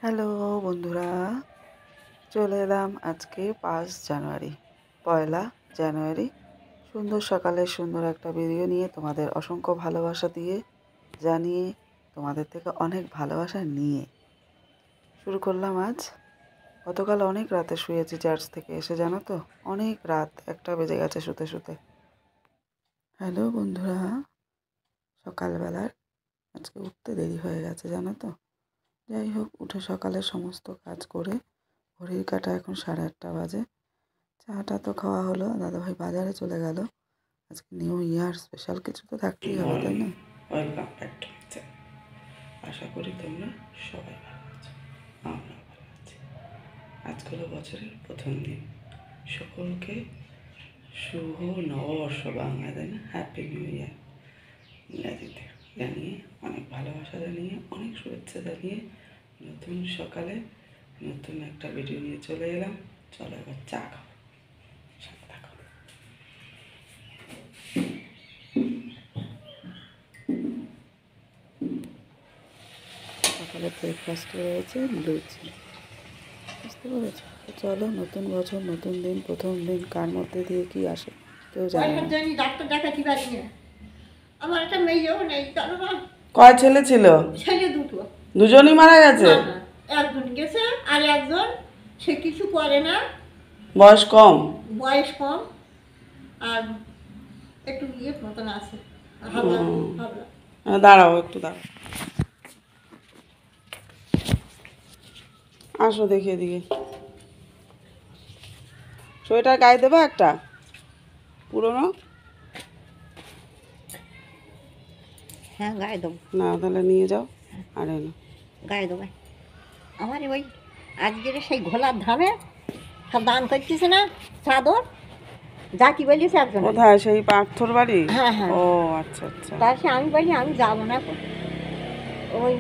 Hello বন্ধুরা, চলে এলাম আজকে 5 জানুয়ারি, পয়লা জানুয়ারি। সুন্দর সকালে সুন্দর একটা ভিডিও নিয়ে তোমাদের অসংখ্য ভালোবাসা দিয়ে জানিয়ে তোমাদের থেকে অনেক ভালোবাসা নিয়ে শুরু করলাম আজ। গতকাল অনেক রাতে শুয়েছি চার্চ থেকে এসে, জানো তো, অনেক রাত, 1টা বেজে গেছে শুতে শুতে। হ্যালো বন্ধুরা, সকালবেলার আজকে উঠতে দেরি হয়ে গেছে জানো তো। যাই হোক, উঠে সকালে সমস্ত কাজ করে ঘড়ির কাঁটা এখন 8:30 বাজে। চাটা তো খাওয়া হলো, দাদাভাই বাজারে চলে গেল। আজকে নিউ ইয়ার স্পেশাল কিছু তো থাকতেই হবে, তাই না? Welcome back to my channel. আশা করি তোমরা সবাই ভালো আছো, আমরা ভালো আছি। আজকে হলো বছরের প্রথম দিন। সকলকে শুভ নববর্ষ, বাংলা তাই না, হ্যাপি নিউ ইয়ার ইংরাজিতে জানিয়ে, অনেক ভালোবাসা জানিয়ে, অনেক শুভেচ্ছা জানিয়ে নতুন সকালে নতুন একটা ভিডিও নিয়ে চলে এলাম। চলো এবার চা খাবো, সাথে থাকো। সকালে ব্রেকফাস্টে রয়েছে লুচি, বুঝতে পেরেছো? তো চলো, নতুন বছর নতুন দিন, প্রথম দিন কার মধ্যে দিয়ে কি আসে কেউ জানে না। ডাক্তার দেখাতে পারি না, আমার একটা মেয়েও নেই, কারণ কয় ছেলে ছিল? ছেলে দুটো। দুজনই মারা গেছে? না না, একজন গেছে আর একজন সে কিছু করে না, বয়স কম? বয়স কম আর একটু মতন আছে, হাবলা হাবলা। দাঁড়াও, একটু দাঁড়াও, আসো দেখি এদিকে। সোয়েটার গায়ে দেবো একটা পুরনো? হ্যাঁ, গায়ে দেবো। না তাহলে নিয়ে যাও, আর এনো। গায়ে দেবো। আমার ওই আজকের সেই ঘোলার ধামে সব দান করতেছে না চাদর, যা কি বলিস একজন। কোথায়? সেই পার্থর বাড়ি? হ্যাঁ হ্যাঁ। ও আচ্ছা আচ্ছা। তার সে আমি বলি আমি যাবো না, ওই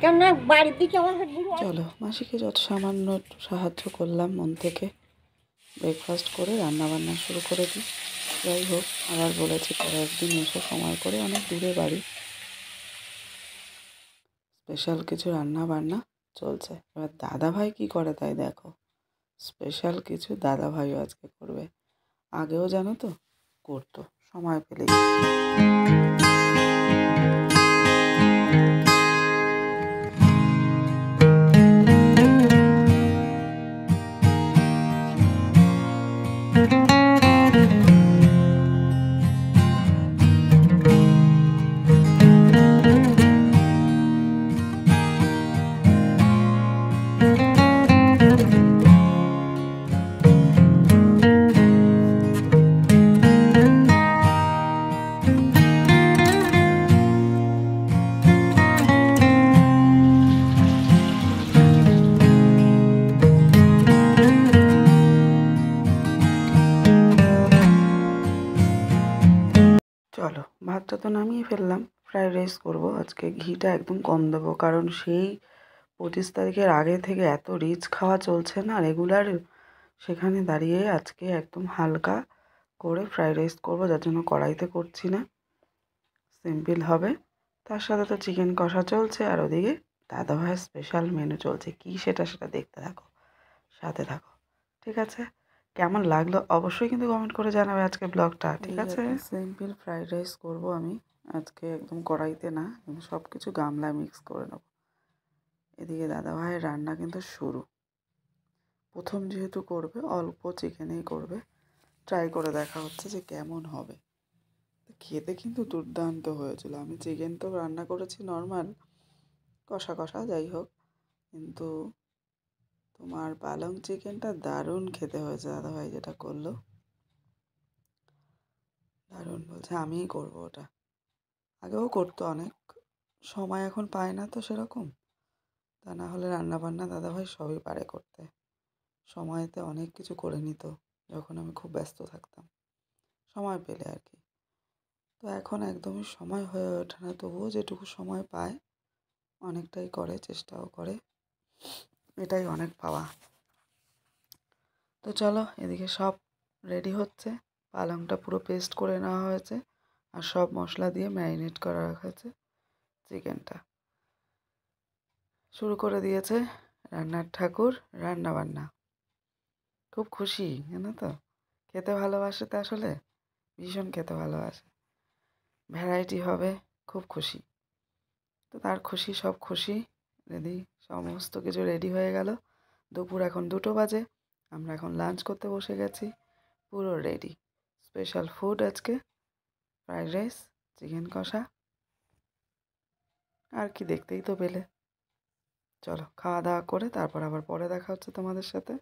কেন বাড়ির দিকে আমার চলো, মাসিকে যত সামান্য একটু সাহায্য করলাম মন থেকে। ব্রেকফাস্ট করে রান্নাবান্না শুরু করে দিই। যাই হোক, আবার বলেছি পরে একদিন এসে সময় করে, অনেক দূরে বাড়ি। স্পেশাল কিছু রান্না বান্না চলছে। এবার দাদাভাই কি করে তাই দেখো। স্পেশাল কিছু দাদাভাইও আজকে করবে। আগেও জানো তো করতো, সময় পেলেই। চলো, ভাতটা তো নামিয়ে ফেললাম। ফ্রাইড রাইস করবো আজকে। ঘিটা একদম কম দেবো, কারণ সেই 25 তারিখের আগে থেকে এত রিচ খাওয়া চলছে না রেগুলার। সেখানে দাঁড়িয়ে আজকে একদম হালকা করে ফ্রাইড রাইস করবো, যার জন্য কড়াইতে করছি না, সিম্পল হবে। তার সাথে তো চিকেন কষা চলছে, আর ওদিকে দাদাভাইয়ের স্পেশাল মেনু চলছে। কী সেটা দেখতে থাকো, সাথে থাকো, ঠিক আছে? কেমন লাগলো অবশ্যই কিন্তু কমেন্ট করে জানাবে আজকে ব্লগটা, ঠিক আছে? সিম্পল ফ্রাইড রাইস করবো আমি আজকে, একদম কড়াইতে না, কিন্তু সব কিছু গামলায় মিক্স করে নেবো। এদিকে দাদাভাইয়ের রান্না কিন্তু শুরু। প্রথম যেহেতু করবে, অল্প চিকেনেই করবে। ট্রাই করে দেখা হচ্ছে যে কেমন হবে। খেতে কিন্তু দুর্দান্ত হয়েছিল। আমি চিকেন তো রান্না করেছি নর্মাল, কষা কষা, যাই হোক, কিন্তু তোমার পালং চিকেনটা দারুণ খেতে হয়েছে। দাদাভাই যেটা করলো দারুণ, বলছে আমিই করবো ওটা। আগেও করতো অনেক, সময় এখন পায় না তো সেরকম। তা না হলে রান্নাবান্না দাদাভাই সবই পারে করতে। সময়তে অনেক কিছু করে নিত যখন আমি খুব ব্যস্ত থাকতাম, সময় পেলে আর কি। তো এখন একদমই সময় হয়ে ওঠে না, তবুও যেটুকু সময় পায় অনেকটাই করে, চেষ্টাও করে, এটাই অনেক পাওয়া। তো চলো, এদিকে সব রেডি হচ্ছে। পালংটা পুরো পেস্ট করে নেওয়া হয়েছে, আর সব মশলা দিয়ে ম্যারিনেট করা রাখা হয়েছে চিকেনটা। শুরু করে দিয়েছে রান্নার ঠাকুর রান্না বান্না। খুব খুশি জানো তো, খেতে ভালোবাসে তো, আসলে ভীষণ খেতে ভালোবাসে, ভ্যারাইটি হবে, খুব খুশি। তো তার খুশি সব খুশি, রেডি, সমস্ত কিছু রেডি হয়ে গেল। দুপুর এখন 2টো বাজে, আমরা এখন লাঞ্চ করতে বসে গেছি, পুরো রেডি। স্পেশাল ফুড আজকে ফ্রাইড রাইস, চিকেন কষা, আর কি দেখতেই তো পেলে। চলো খাওয়া দাওয়া করে তারপর আবার পরে দেখা হচ্ছে তোমাদের সাথে।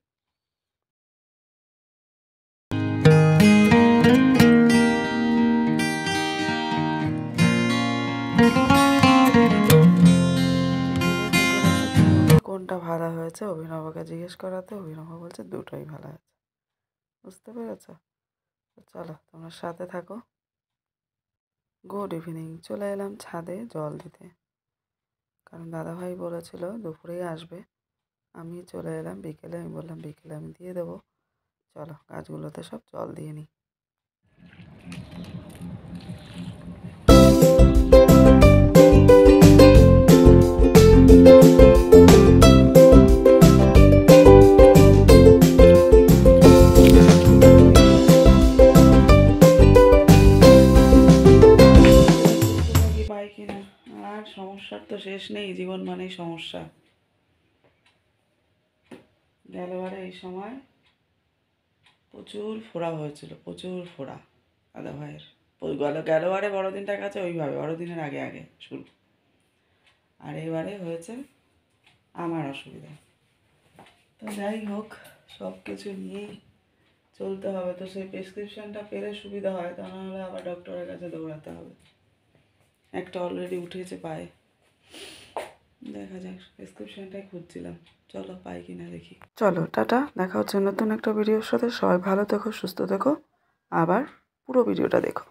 কোনটা ভালো হয়েছে অভিনবকে জিজ্ঞেস করাতে অভিনব বলছে দুটোই ভালো হয়েছে। বুঝতে পেরেছ? তো চলো তোমরা সাথে থাকো। Good evening. চলে এলাম ছাদে জল দিতে, কারণ দাদাভাই বলেছিল দুপুরেই আসবে। আমি চলে এলাম বিকেলে, আমি বললাম বিকেলে আমি দিয়ে দেবো। চলো গাছগুলোতে সব জল দিয়ে নিই। পাই কিনা, আর সমস্যার তো শেষ নেই, জীবন মানেই সমস্যা। গেলবারে এই সময় প্রচুর ফোড়া হয়েছিল, প্রচুর ফোড়া দাদা ভাইয়ের। গেলবারে বড়দিনটার কাছে ওইভাবে বড়দিনের আগে আগে শুরু, আর এবারে হয়েছে আমার অসুবিধা। তো যাই হোক, সব কিছু নিয়েই চলতে হবে। তো সেই প্রেসক্রিপশানটা পেলে সুবিধা হয়, তা নাহলে আবার ডক্টরের কাছে দৌড়াতে হবে। একটা অলরেডি উঠেছে পায়ে, দেখা যাক, প্রেসক্রিপশানটাই খুঁজছিলাম। চলো পাই কিনা দেখি। চলো টাটা, দেখা হচ্ছে নতুন একটা ভিডিওর সাথে। সবাই ভালো থেকো, সুস্থ থেকো, আবার পুরো ভিডিওটা দেখো।